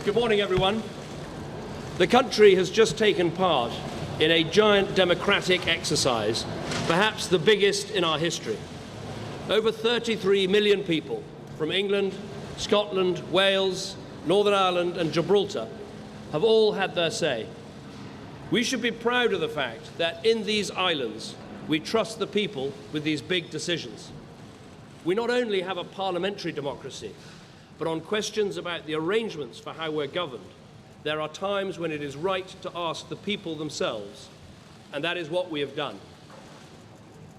Good morning, everyone. The country has just taken part in a giant democratic exercise, perhaps the biggest in our history. Over 33 million people from England, Scotland, Wales, Northern Ireland and Gibraltar have all had their say. We should be proud of the fact that in these islands we trust the people with these big decisions. We not only have a parliamentary democracy, but on questions about the arrangements for how we're governed, there are times when it is right to ask the people themselves, and that is what we have done.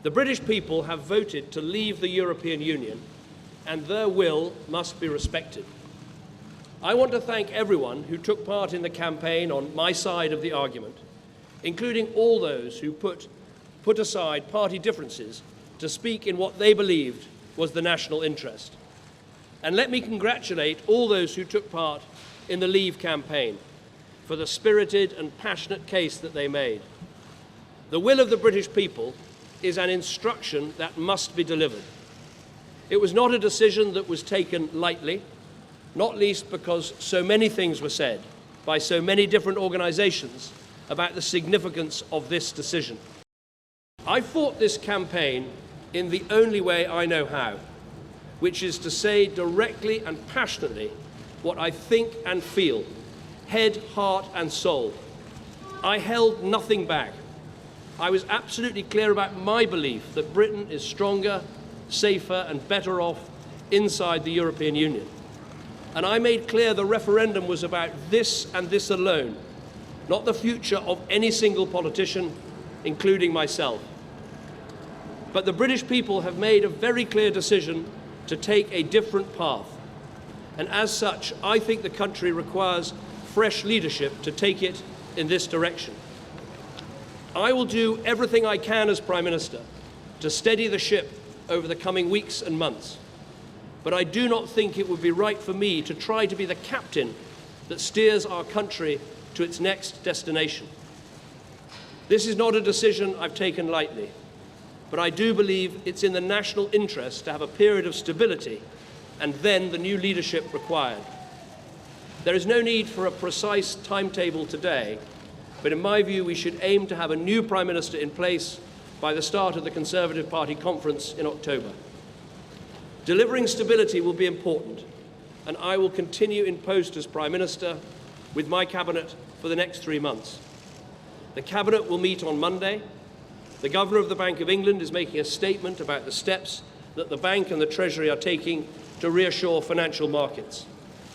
The British people have voted to leave the European Union, and their will must be respected. I want to thank everyone who took part in the campaign on my side of the argument, including all those who put aside party differences to speak in what they believed was the national interest. And let me congratulate all those who took part in the Leave campaign for the spirited and passionate case that they made. The will of the British people is an instruction that must be delivered. It was not a decision that was taken lightly, not least because so many things were said by so many different organisations about the significance of this decision. I fought this campaign in the only way I know how, which is to say directly and passionately what I think and feel, head, heart and soul. I held nothing back. I was absolutely clear about my belief that Britain is stronger, safer and better off inside the European Union. And I made clear the referendum was about this and this alone, not the future of any single politician, including myself. But the British people have made a very clear decision to take a different path. And as such, I think the country requires fresh leadership to take it in this direction. I will do everything I can as Prime Minister to steady the ship over the coming weeks and months. But I do not think it would be right for me to try to be the captain that steers our country to its next destination. This is not a decision I've taken lightly, but I do believe it's in the national interest to have a period of stability and then the new leadership required. There is no need for a precise timetable today, but in my view we should aim to have a new Prime Minister in place by the start of the Conservative Party conference in October. Delivering stability will be important, and I will continue in post as Prime Minister with my Cabinet for the next 3 months. The Cabinet will meet on Monday. The Governor of the Bank of England is making a statement about the steps that the Bank and the Treasury are taking to reassure financial markets.